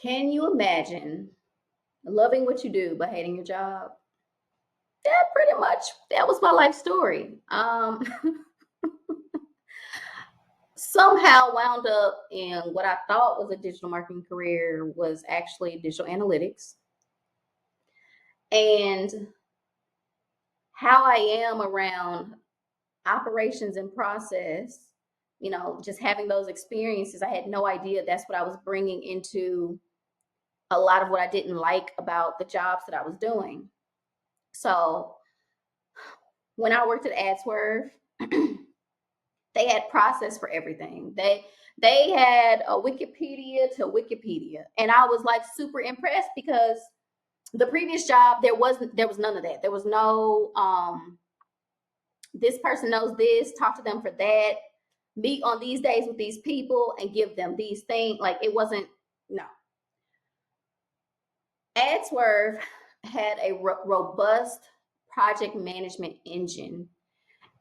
Can you imagine loving what you do but hating your job? That pretty much that was my life story. Somehow wound up in what I thought was a digital marketing career was actually digital analytics. And how I am around operations and process, just having those experiences, I had no idea that's what I was bringing into a lot of what I didn't like about the jobs that I was doing. So when I worked at AdSwerve, they had process for everything. They had a Wikipedia to Wikipedia, and I was like super impressed because the previous job there was none of that. There was no this person knows this, talk to them for that, meet on these days with these people and give them these things. Like it wasn't, no. AdSwerve had a robust project management engine.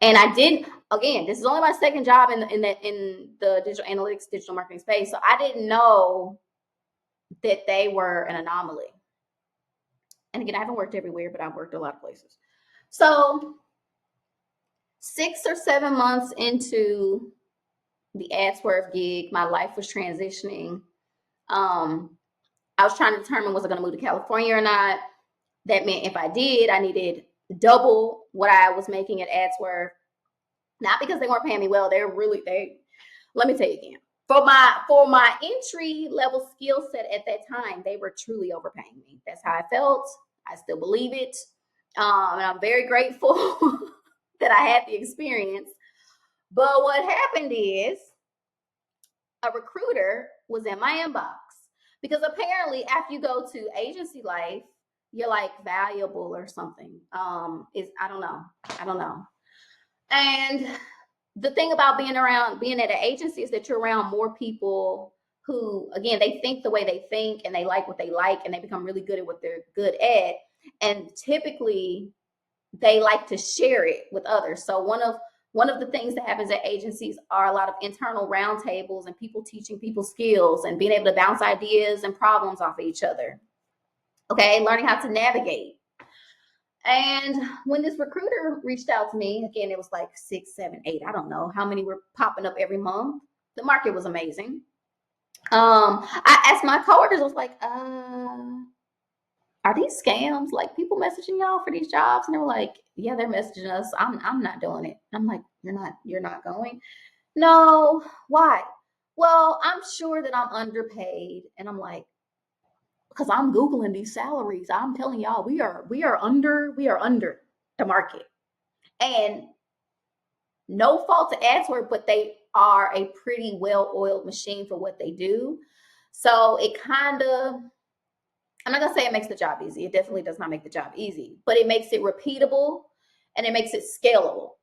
And I didn't, again, this is only my second job in the digital analytics, digital marketing space. So I didn't know that they were an anomaly. And again, I haven't worked everywhere, but I've worked a lot of places. So 6 or 7 months into the AdSwerve gig, my life was transitioning. I was trying to determine was I going to move to California or not. That meant if I did, I needed double what I was making at AdSwerve. Not because they weren't paying me well. Let me tell you again. For my entry level skill set at that time, they were truly overpaying me. That's how I felt. I still believe it. And I'm very grateful that I had the experience. But what happened is a recruiter was in my inbox because apparently after you go to agency life, you're like valuable or something. I don't know. And the thing about being at an agency is that you're around more people who, again, they think the way they think and they like what they like and they become really good at what they're good at. And typically they like to share it with others. So one of the things that happens at agencies are a lot of internal roundtables and people teaching people skills and being able to bounce ideas and problems off of each other. Okay, learning how to navigate. And when this recruiter reached out to me, again, it was like 6, 7, 8, I don't know how many were popping up every month. The market was amazing. I asked my coworkers, I was like, are these scams? Like people messaging y'all for these jobs? And they were like, yeah, they're messaging us. I'm not doing it. I'm like, you're not going? No, why? Well, I'm sure that I'm underpaid. And I'm like, because I'm Googling these salaries. I'm telling y'all, we are under the market. And no fault to AdSwerve, but they are a pretty well-oiled machine for what they do. So it kind of, I'm not gonna say it makes the job easy. It definitely does not make the job easy, but it makes it repeatable and it makes it scalable.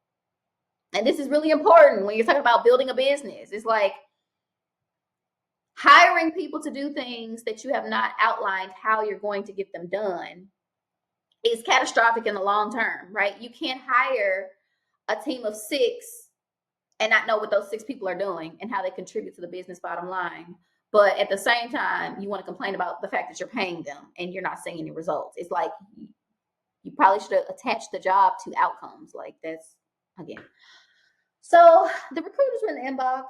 And this is really important when you're talking about building a business. It's like hiring people to do things that you have not outlined how you're going to get them done is catastrophic in the long term, right? You can't hire a team of 6 and not know what those 6 people are doing and how they contribute to the business bottom line. But at the same time, you want to complain about the fact that you're paying them and you're not seeing any results. It's like you probably should have attached the job to outcomes. Like that's, again. So the recruiters were in the inbox.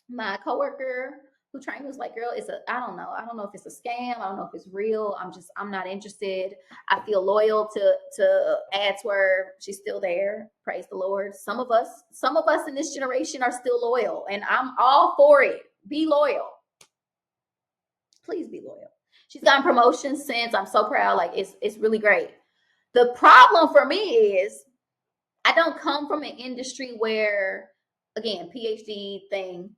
My coworker who trained me was like, girl, I don't know. I don't know if it's a scam. I don't know if it's real. I'm not interested. I feel loyal to AdSwerve. She's still there. Praise the Lord. Some of us in this generation are still loyal, and I'm all for it. Be loyal. Please be loyal. She's gotten promotions since. I'm so proud. Like it's really great. The problem for me is I don't come from an industry where, again, PhD thing,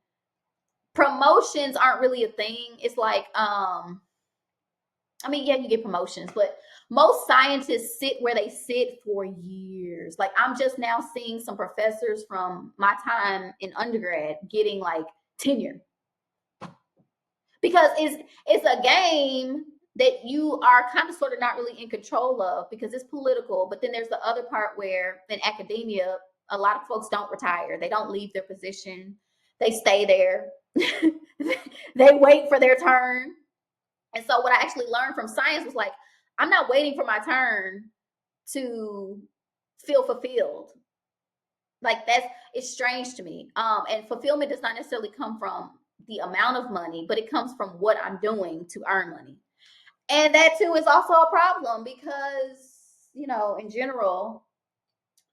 promotions aren't really a thing. It's like, yeah, you get promotions, but most scientists sit where they sit for years. Like I'm just now seeing some professors from my time in undergrad getting like tenure because it's a game that you are kind of sort of not really in control of because it's political. But then there's the other part where in academia, a lot of folks don't retire. They don't leave their position. They stay there. They wait for their turn. And so what I actually learned from science was like, I'm not waiting for my turn to feel fulfilled. Like it's strange to me. And fulfillment does not necessarily come from the amount of money, but it comes from what I'm doing to earn money. And that too is also a problem because, in general,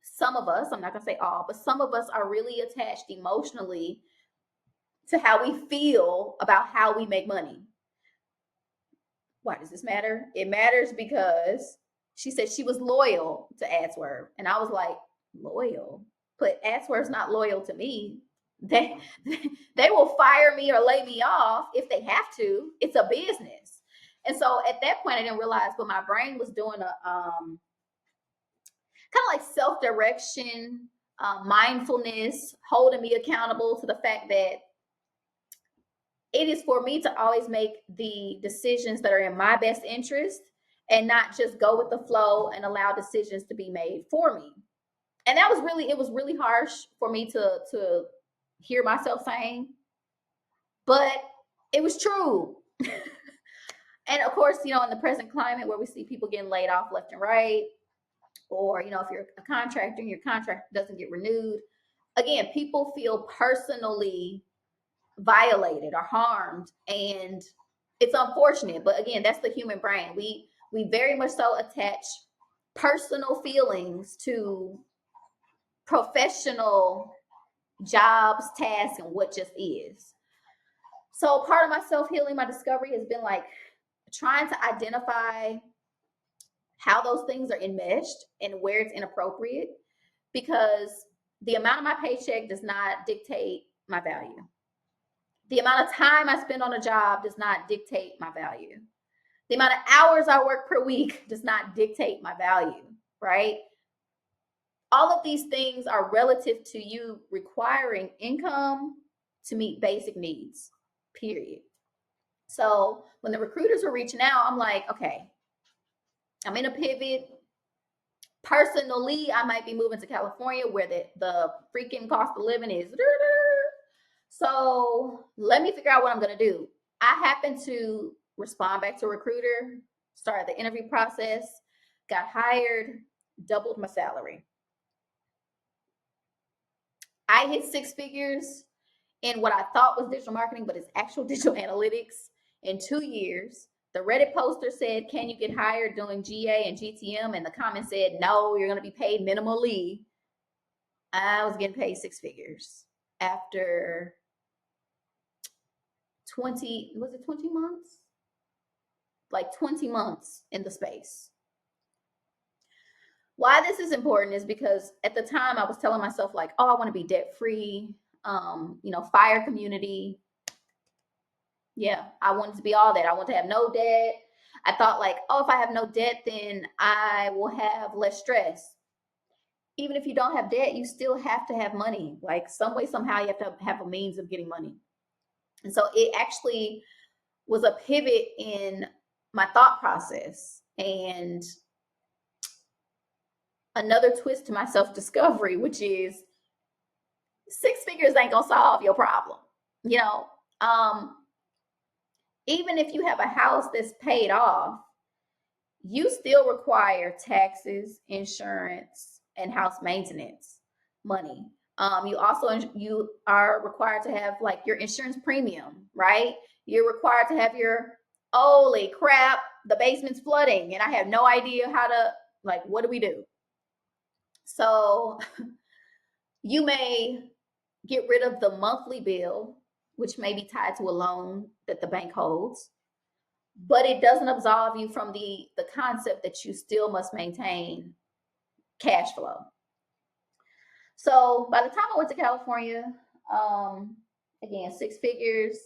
some of us, I'm not going to say all, but some of us are really attached emotionally to how we feel about how we make money. Why does this matter? It matters because she said she was loyal to AdSwerve. And I was like, loyal? But AdSwerve's not loyal to me. They they will fire me or lay me off if they have to. It's a business. And so at that point I didn't realize, but my brain was doing a kind of like self-direction, mindfulness, holding me accountable to the fact that it is for me to always make the decisions that are in my best interest and not just go with the flow and allow decisions to be made for me. And that was really, it was really harsh for me to hear myself saying, but it was true. And of course, in the present climate where we see people getting laid off left and right, or, if you're a contractor and your contract doesn't get renewed, again, people feel personally violated or harmed, and it's unfortunate, but again, that's the human brain. We very much so attach personal feelings to professional jobs, tasks, and what just is. So part of my self-healing, my discovery has been like trying to identify how those things are enmeshed and where it's inappropriate, because the amount of my paycheck does not dictate my value. The amount of time I spend on a job does not dictate my value. The amount of hours I work per week does not dictate my value, right? All of these things are relative to you requiring income to meet basic needs, period. So when the recruiters were reaching out, I'm like, okay, I'm in a pivot. Personally, I might be moving to California where the freaking cost of living is. So let me figure out what I'm going to do. I happened to respond back to a recruiter, started the interview process, got hired, doubled my salary. I hit six figures in what I thought was digital marketing, but it's actual digital analytics in 2 years. The Reddit poster said, can you get hired doing GA and GTM? And the comment said, no, you're going to be paid minimally. I was getting paid six figures after 20 months? Like 20 months in the space. Why this is important is because at the time I was telling myself like, oh, I want to be debt free, fire community. Yeah, I wanted to be all that. I want to have no debt. I thought like, oh, if I have no debt, then I will have less stress. Even if you don't have debt, you still have to have money. Like some way, somehow you have to have a means of getting money. And so it actually was a pivot in my thought process and another twist to my self-discovery, which is six figures ain't gonna solve your problem. Even if you have a house that's paid off, you still require taxes, insurance, and house maintenance money. You are required to have like your insurance premium, right? You're required to have your, holy crap, the basement's flooding and I have no idea how to, like, what do we do? So you may get rid of the monthly bill, which may be tied to a loan that the bank holds, but it doesn't absolve you from the concept that you still must maintain cash flow. So by the time I went to California, again, six figures,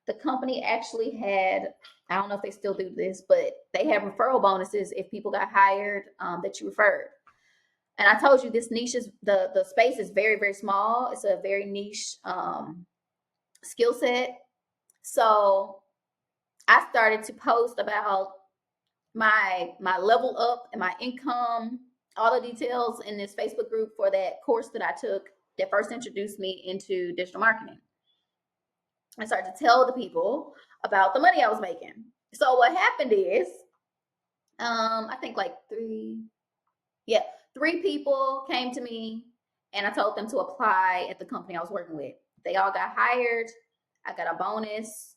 the company actually had, I don't know if they still do this, but they have referral bonuses if people got hired that you referred. And I told you this niche is, the space is very, very small. It's a very niche skill set. So I started to post about my level up and my income, all the details in this Facebook group for that course that I took that first introduced me into digital marketing. I started to tell the people about the money I was making. So what happened is, I think like yeah, three people came to me and I told them to apply at the company I was working with. They all got hired. I got a bonus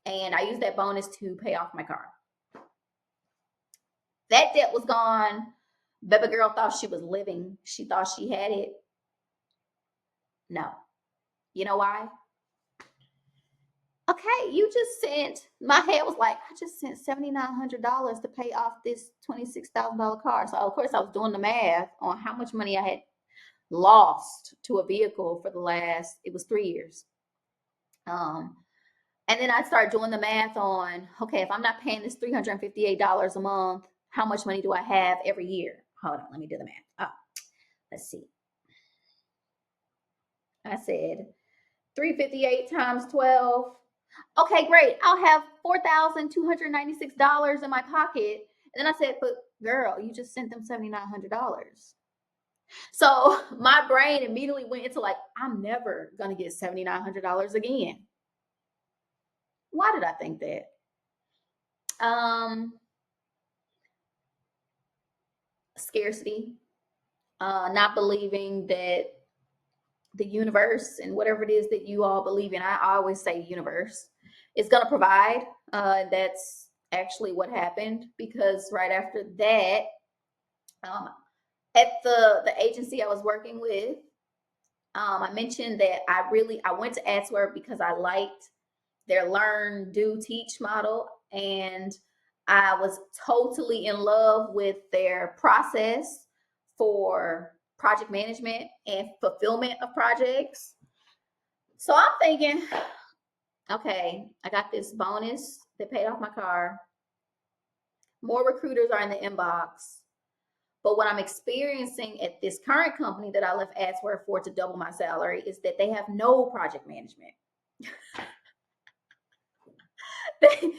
and I used that bonus to pay off my car. That debt was gone. Baby girl thought she was living. She thought she had it. No. You know why? Okay, you just sent, my head was like, I just sent $7,900 to pay off this $26,000 car. So, of course, I was doing the math on how much money I had lost to a vehicle for the last, it was 3 years. Um, and then I started doing the math on, okay, if I'm not paying this $358 a month, how much money do I have every year? Hold on, let me do the math. Oh, let's see. I said 358 times 12. Okay, great. I'll have $4,296 in my pocket. And then I said, but girl, you just sent them $7,900. So my brain immediately went into like, I'm never going to get $7,900 again. Why did I think that? Um, Scarcity, not believing that the universe and whatever it is that you all believe in, I always say universe, is going to provide. That's actually what happened because right after that, um, at the agency I was working with, I mentioned that I went to AdsWork because I liked their learn, do, teach model, and I was totally in love with their process for project management and fulfillment of projects. So I'm thinking, okay, I got this bonus that paid off my car. More recruiters are in the inbox. But what I'm experiencing at this current company that I left AdsWork for to double my salary is that they have no project management. they,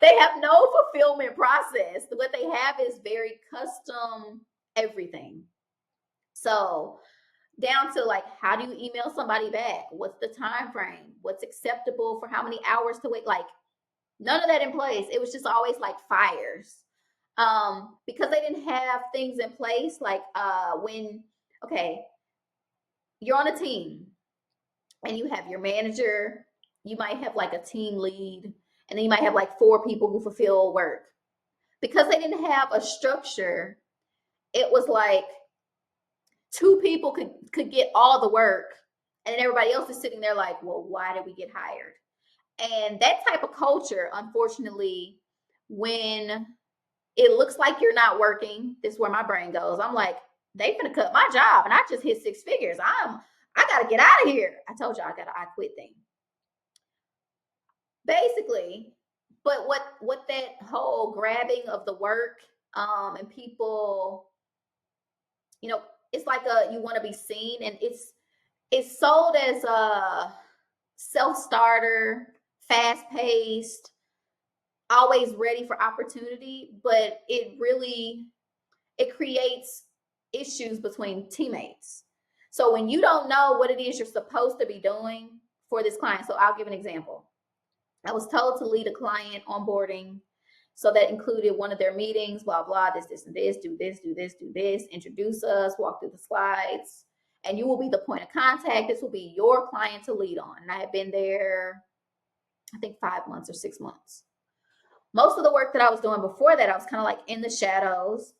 they have no fulfillment process. What they have is very custom everything. So down to like, how do you email somebody back? What's the time frame? What's acceptable for how many hours to wait? Like none of that in place. It was just always like fires. Because they didn't have things in place like when, okay, you're on a team and you have your manager, you might have like a team lead, and then you might have like four people who fulfill work. Because they didn't have a structure, it was like two people could get all the work, and then everybody else is sitting there like, well, why did we get hired? And that type of culture, unfortunately, when it looks like you're not working, this is where my brain goes. I'm like, they finna cut my job, and I just hit six figures. I gotta get out of here. I told you I got an I quit thing. Basically, but what that whole grabbing of the work, and people, you know, it's like a you want to be seen, and it's sold as a self starter, fast paced, always ready for opportunity, but it creates issues between teammates. So when you don't know what it is you're supposed to be doing for this client, so I'll give an example. I was told to lead a client onboarding. So that included one of their meetings, blah, blah, this, and this, do this, do this, do this, introduce us, walk through the slides, and you will be the point of contact. This will be your client to lead on. And I had been there, I think 5 months or 6 months. Most of the work that I was doing before that, I was kind of like in the shadows.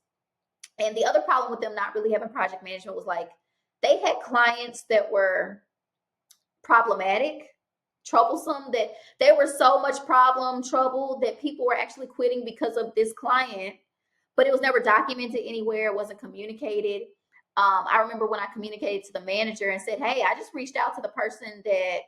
And the other problem with them not really having project management was like they had clients that were problematic, troublesome, that there were so much trouble that people were actually quitting because of this client, but it was never documented anywhere. It wasn't communicated. I remember when I communicated to the manager and said, hey, I just reached out to the person that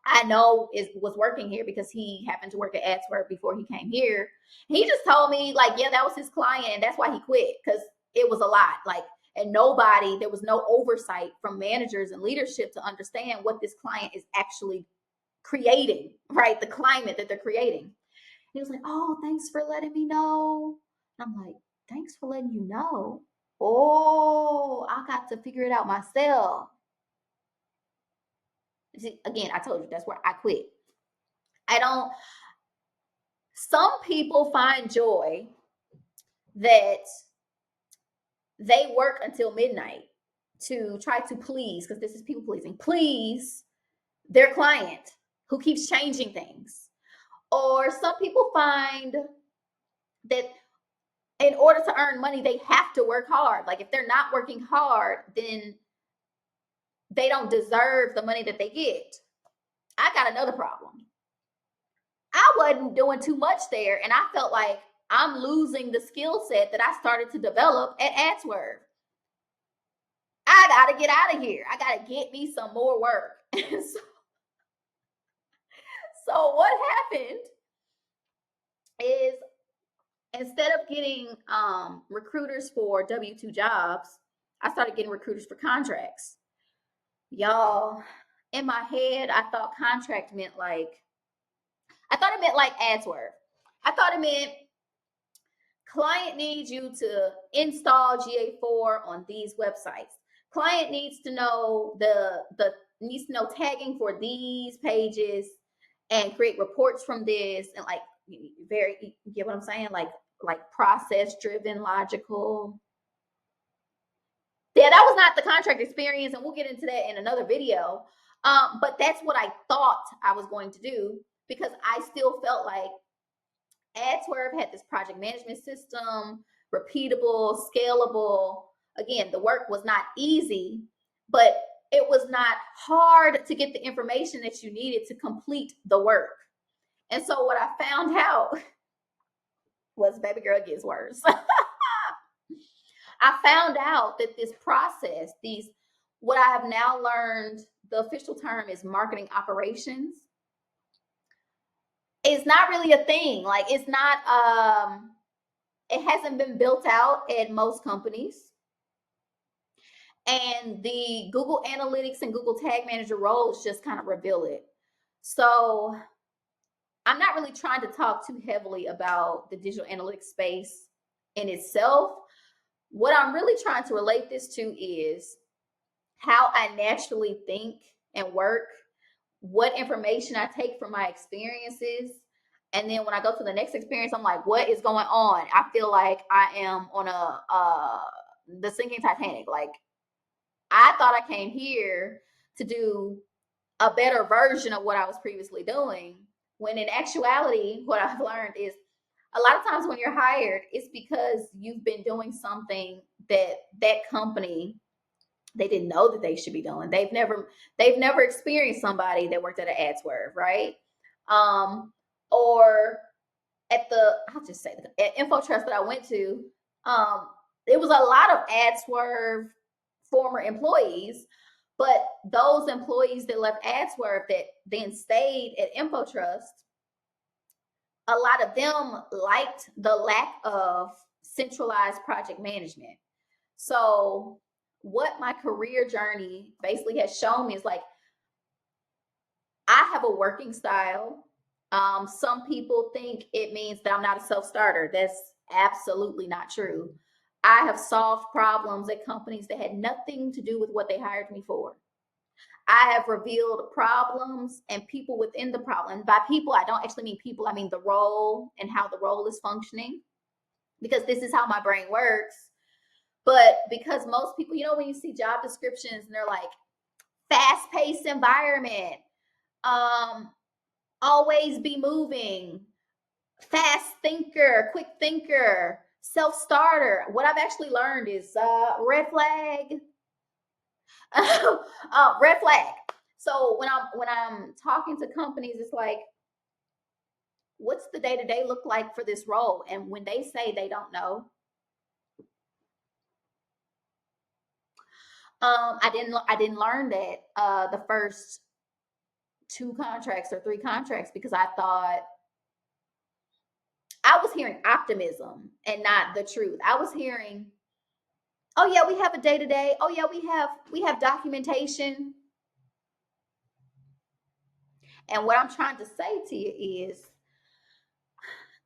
I know was working here because he happened to work at AdsWork before he came here. He just told me like, yeah, that was his client, and that's why he quit because it was a lot. Like, and there was no oversight from managers and leadership to understand what this client is actually creating, right? The climate that they're creating. He was like, oh, thanks for letting me know. And I'm like, thanks for letting you know. Oh, I got to figure it out myself. See, again, I told you that's where I quit. I don't Some people find joy that they work until midnight to try to please, because this is people pleasing, please their client who keeps changing things. Or some people find that in order to earn money, they have to work hard. Like if they're not working hard, then they don't deserve the money that they get. I got another problem. I wasn't doing too much there, and I felt like I'm losing the skill set that I started to develop at AdSwerve. I got to get out of here. I got to get me some more work. So what happened is, instead of getting recruiters for W-2 jobs, I started getting recruiters for contracts. Y'all, in my head, I thought contract meant like, I thought it meant like AdSwerve. I thought it meant client needs you to install GA4 on these websites. Client needs to know needs to know tagging for these pages and create reports from this, and like very, you get what I'm saying? Like process driven, logical. Yeah, that was not the contract experience, and we'll get into that in another video. But that's what I thought I was going to do, because I still felt like AdSwerve had this project management system, repeatable, scalable. Again, the work was not easy, but it was not hard to get the information that you needed to complete the work. And so what I found out was, baby girl, it gets worse. I found out that this process, what I have now learned, the official term is marketing operations. It's not really a thing. Like it's not, it hasn't been built out at most companies. And the Google Analytics and Google Tag Manager roles just kind of reveal it. So I'm not really trying to talk too heavily about the digital analytics space in itself. What I'm really trying to relate this to is how I naturally think and work, what information I take from my experiences. And then when I go to the next experience, I'm like, what is going on? I feel like I am on the sinking Titanic. Like I thought I came here to do a better version of what I was previously doing, when in actuality, what I've learned is a lot of times when you're hired, it's because you've been doing something that company, they didn't know that they should be doing. They've never experienced somebody that worked at an AdSwerve, right? Or I'll just say that at InfoTrust that I went to, it was a lot of AdSwerve former employees, but those employees that left AdSwerve that then stayed at InfoTrust, a lot of them liked the lack of centralized project management. So what my career journey basically has shown me is like, I have a working style. Some people think it means that I'm not a self-starter. That's absolutely not true. I have solved problems at companies that had nothing to do with what they hired me for. I have revealed problems and people within the problem. By people, I don't actually mean people. I mean the role and how the role is functioning, because this is how my brain works. But because most people, when you see job descriptions and they're like, fast-paced environment, always be moving, fast thinker, quick thinker, self-starter. What I've actually learned is red flag. Red flag. So when I'm talking to companies, it's like, what's the day-to-day look like for this role? And when they say they don't know, I didn't learn that the first 2 contracts or 3 contracts, because I thought I was hearing optimism and not the truth. I was hearing, oh yeah, we have a day-to-day. Oh yeah, we have documentation. And what I'm trying to say to you is,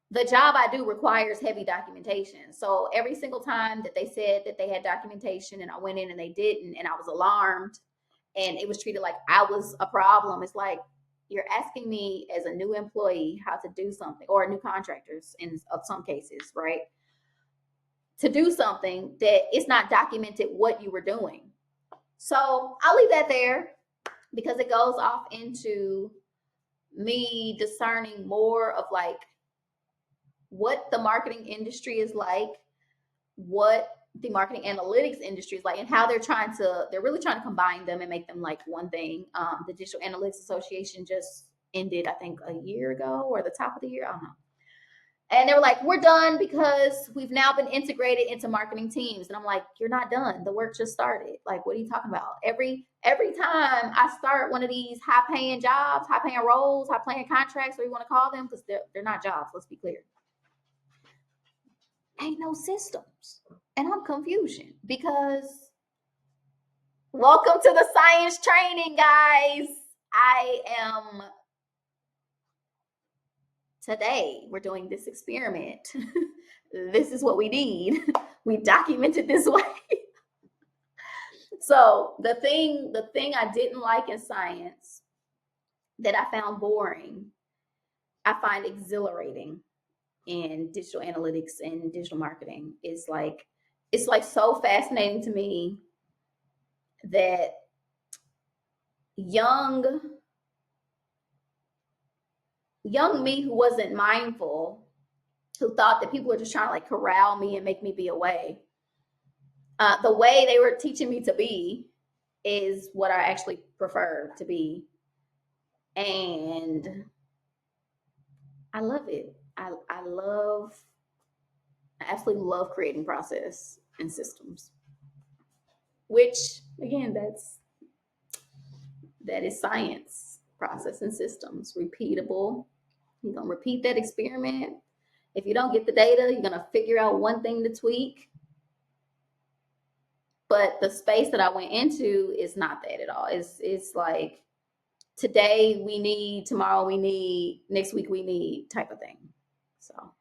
the job I do requires heavy documentation. So every single time that they said that they had documentation and I went in and they didn't, and I was alarmed and it was treated like I was a problem, it's like, you're asking me as a new employee how to do something, or new contractors in of some cases, right? To do something that it's not documented what you were doing. So I'll leave that there because it goes off into me discerning more of like what the marketing industry is like, what the marketing analytics industry is like, and how they're really trying to combine them and make them like one thing. The Digital Analytics Association just ended, I think, a year ago or the top of the year. I don't know. And they were like, we're done because we've now been integrated into marketing teams. And I'm like, you're not done. The work just started. Like, what are you talking about? Every time I start one of these high paying jobs, high paying roles, high paying contracts, what you want to call them, because they're not jobs, let's be clear. Ain't no systems. And I'm confusion because welcome to the science training, guys. Today we're doing this experiment. This is what we need. We documented this way. So the thing I didn't like in science that I found boring, I find exhilarating in digital analytics and digital marketing. It's like so fascinating to me that young me who wasn't mindful, who thought that people were just trying to like corral me and make me be away. The way they were teaching me to be is what I actually prefer to be. And I love it. I absolutely love creating process and systems, which again, that is science, process and systems, repeatable. You're going to repeat that experiment. If you don't get the data, you're going to figure out one thing to tweak. But the space that I went into is not that at all. It's like today we need, tomorrow we need, next week we need type of thing. So